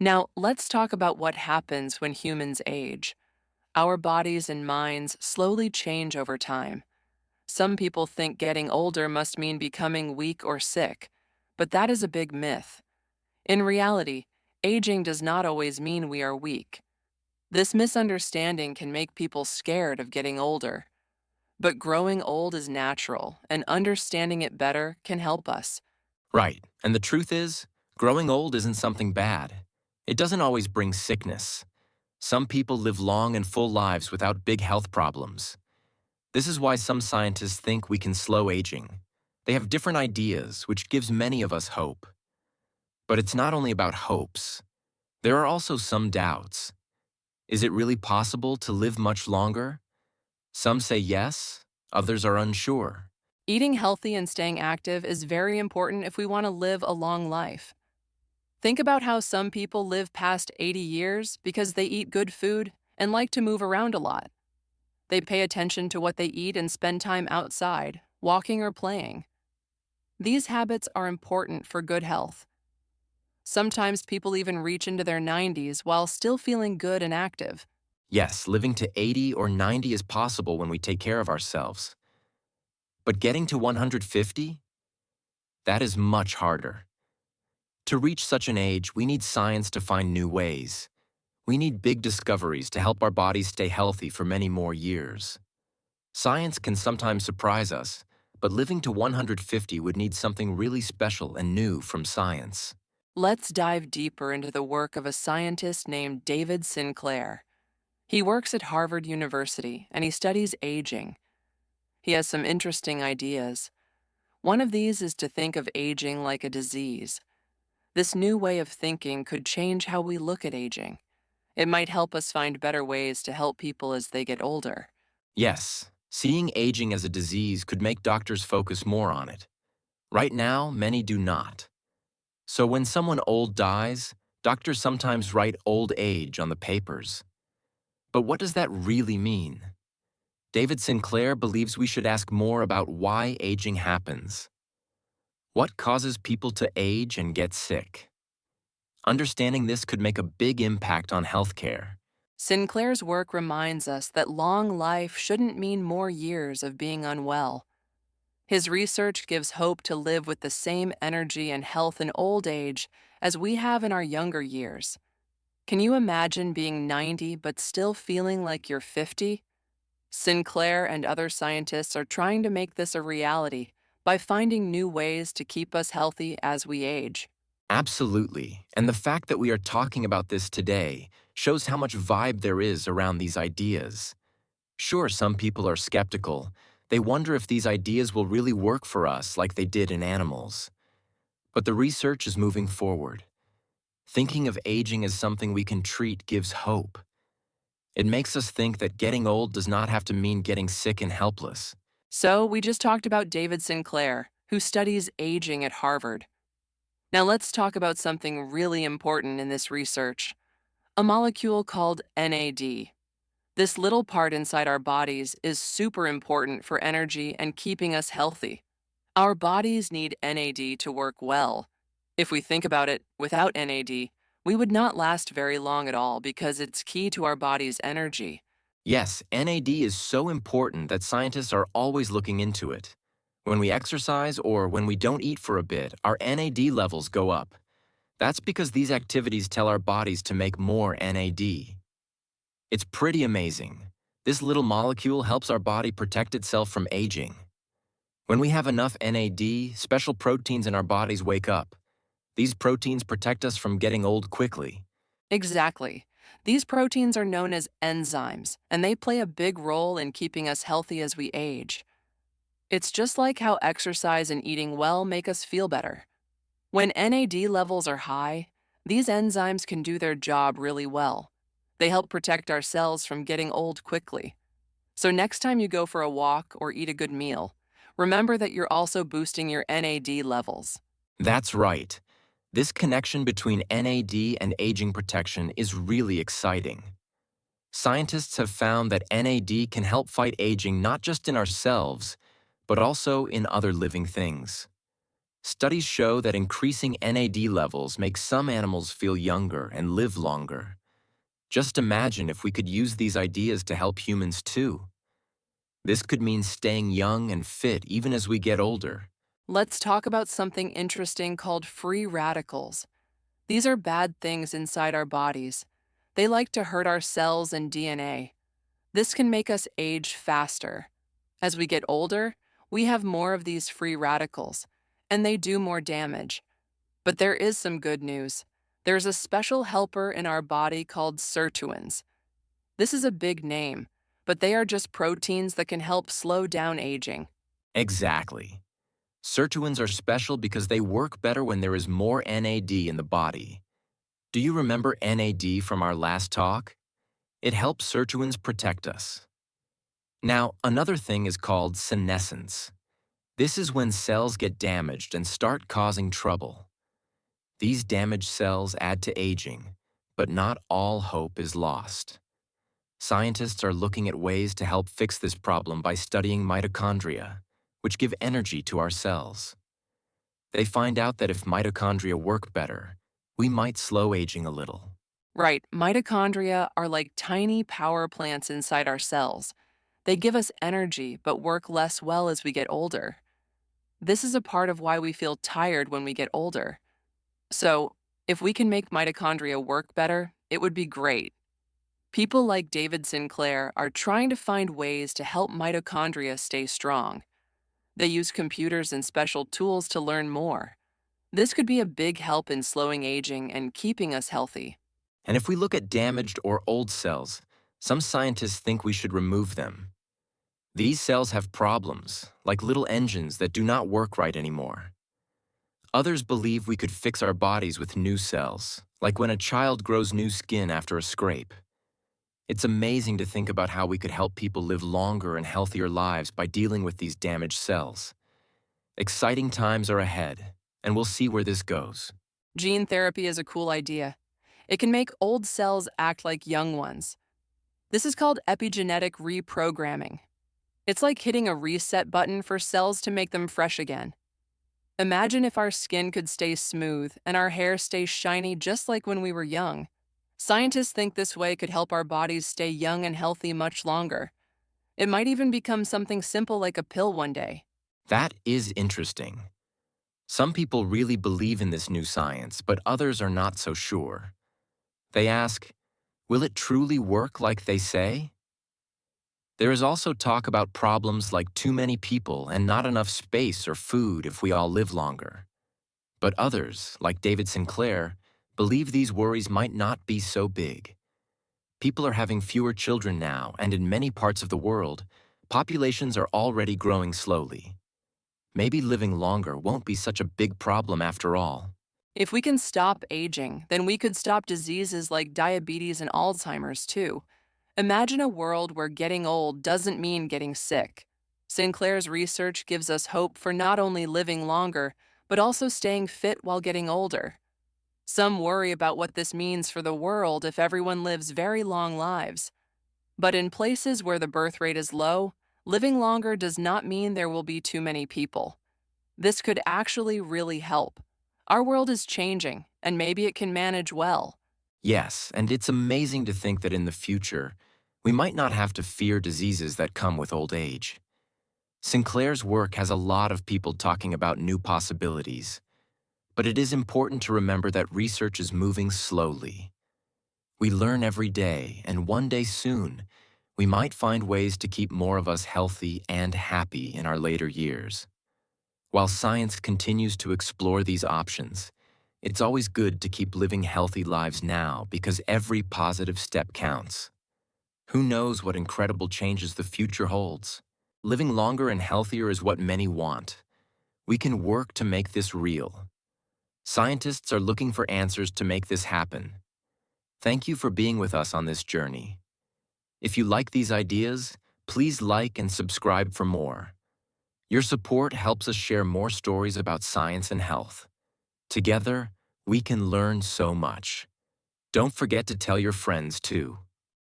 Now, let's talk about what happens when humans age. Our bodies and minds slowly change over time. Some people think getting older must mean becoming weak or sick, but that is a big myth. In reality, aging does not always mean we are weak. This misunderstanding can make people scared of getting older. But growing old is natural, and understanding it better can help us. Right, and the truth is, growing old isn't something bad. It doesn't always bring sickness. Some people live long and full lives without big health problems. This is why some scientists think we can slow aging. They have different ideas, which gives many of us hope. But it's not only about hopes. There are also some doubts. Is it really possible to live much longer? Some say yes, others are unsure. Eating healthy and staying active is very important if we want to live a long life. Think about how some people live past 80 years because they eat good food and like to move around a lot. They pay attention to what they eat and spend time outside, walking or playing. These habits are important for good health. Sometimes people even reach into their 90s while still feeling good and active. Yes, living to 80 or 90 is possible when we take care of ourselves. But getting to 150? That is much harder. To reach such an age, we need science to find new ways. We need big discoveries to help our bodies stay healthy for many more years. Science can sometimes surprise us, but living to 150 would need something really special and new from science. Let's dive deeper into the work of a scientist named David Sinclair. He works at Harvard University and he studies aging. He has some interesting ideas. One of these is to think of aging like a disease. This new way of thinking could change how we look at aging. It might help us find better ways to help people as they get older. Yes, seeing aging as a disease could make doctors focus more on it. Right now, many do not. So when someone old dies, doctors sometimes write old age on the papers. But what does that really mean? David Sinclair believes we should ask more about why aging happens. What causes people to age and get sick? Understanding this could make a big impact on healthcare. Sinclair's work reminds us that long life shouldn't mean more years of being unwell. His research gives hope to live with the same energy and health in old age as we have in our younger years. Can you imagine being 90 but still feeling like you're 50? Sinclair and other scientists are trying to make this a reality by finding new ways to keep us healthy as we age. Absolutely, and the fact that we are talking about this today shows how much vibe there is around these ideas. Sure, some people are skeptical. They wonder if these ideas will really work for us like they did in animals. But the research is moving forward. Thinking of aging as something we can treat gives hope. It makes us think that getting old does not have to mean getting sick and helpless. So, we just talked about David Sinclair, who studies aging at Harvard. Now, let's talk about something really important in this research, a molecule called NAD. This little part inside our bodies is super important for energy and keeping us healthy. Our bodies need NAD to work well. If we think about it, without NAD, we would not last very long at all because it's key to our body's energy. Yes, NAD is so important that scientists are always looking into it. When we exercise or when we don't eat for a bit, our NAD levels go up. That's because these activities tell our bodies to make more NAD. It's pretty amazing. This little molecule helps our body protect itself from aging. When we have enough NAD, special proteins in our bodies wake up. These proteins protect us from getting old quickly. Exactly. These proteins are known as enzymes, and they play a big role in keeping us healthy as we age. It's just like how exercise and eating well make us feel better. When NAD levels are high, these enzymes can do their job really well. They help protect our cells from getting old quickly. So next time you go for a walk or eat a good meal, remember that you're also boosting your NAD levels. That's right. This connection between NAD and aging protection is really exciting. Scientists have found that NAD can help fight aging not just in ourselves, but also in other living things. Studies show that increasing NAD levels make some animals feel younger and live longer. Just imagine if we could use these ideas to help humans too. This could mean staying young and fit even as we get older. Let's talk about something interesting called free radicals. These are bad things inside our bodies. They like to hurt our cells and DNA. This can make us age faster. As we get older, we have more of these free radicals, and they do more damage. But there is some good news. There's a special helper in our body called sirtuins. This is a big name, but they are just proteins that can help slow down aging. Exactly. Sirtuins are special because they work better when there is more NAD in the body. Do you remember NAD from our last talk? It helps sirtuins protect us. Now, another thing is called senescence. This is when cells get damaged and start causing trouble. These damaged cells add to aging, but not all hope is lost. Scientists are looking at ways to help fix this problem by studying mitochondria, which give energy to our cells. They find out that if mitochondria work better, we might slow aging a little. Right, mitochondria are like tiny power plants inside our cells. They give us energy but work less well as we get older. This is a part of why we feel tired when we get older. So, if we can make mitochondria work better, it would be great. People like David Sinclair are trying to find ways to help mitochondria stay strong. They use computers and special tools to learn more. This could be a big help in slowing aging and keeping us healthy. And if we look at damaged or old cells, some scientists think we should remove them. These cells have problems, like little engines that do not work right anymore. Others believe we could fix our bodies with new cells, like when a child grows new skin after a scrape. It's amazing to think about how we could help people live longer and healthier lives by dealing with these damaged cells. Exciting times are ahead, and we'll see where this goes. Gene therapy is a cool idea. It can make old cells act like young ones. This is called epigenetic reprogramming. It's like hitting a reset button for cells to make them fresh again. Imagine if our skin could stay smooth and our hair stay shiny just like when we were young. Scientists think this way could help our bodies stay young and healthy much longer. It might even become something simple like a pill one day. That is interesting. Some people really believe in this new science, but others are not so sure. They ask, will it truly work like they say? There is also talk about problems like too many people and not enough space or food if we all live longer. But others, like David Sinclair, believe these worries might not be so big. People are having fewer children now, and in many parts of the world, populations are already growing slowly. Maybe living longer won't be such a big problem after all. If we can stop aging, then we could stop diseases like diabetes and Alzheimer's too. Imagine a world where getting old doesn't mean getting sick. Sinclair's research gives us hope for not only living longer, but also staying fit while getting older. Some worry about what this means for the world if everyone lives very long lives. But in places where the birth rate is low, living longer does not mean there will be too many people. This could actually really help. Our world is changing, and maybe it can manage well. Yes, and it's amazing to think that in the future, we might not have to fear diseases that come with old age. Sinclair's work has a lot of people talking about new possibilities, but it is important to remember that research is moving slowly. We learn every day, and one day soon, we might find ways to keep more of us healthy and happy in our later years. While science continues to explore these options, it's always good to keep living healthy lives now because every positive step counts. Who knows what incredible changes the future holds? Living longer and healthier is what many want. We can work to make this real. Scientists are looking for answers to make this happen. Thank you for being with us on this journey. If you like these ideas, please like and subscribe for more. Your support helps us share more stories about science and health. Together, we can learn so much. Don't forget to tell your friends too.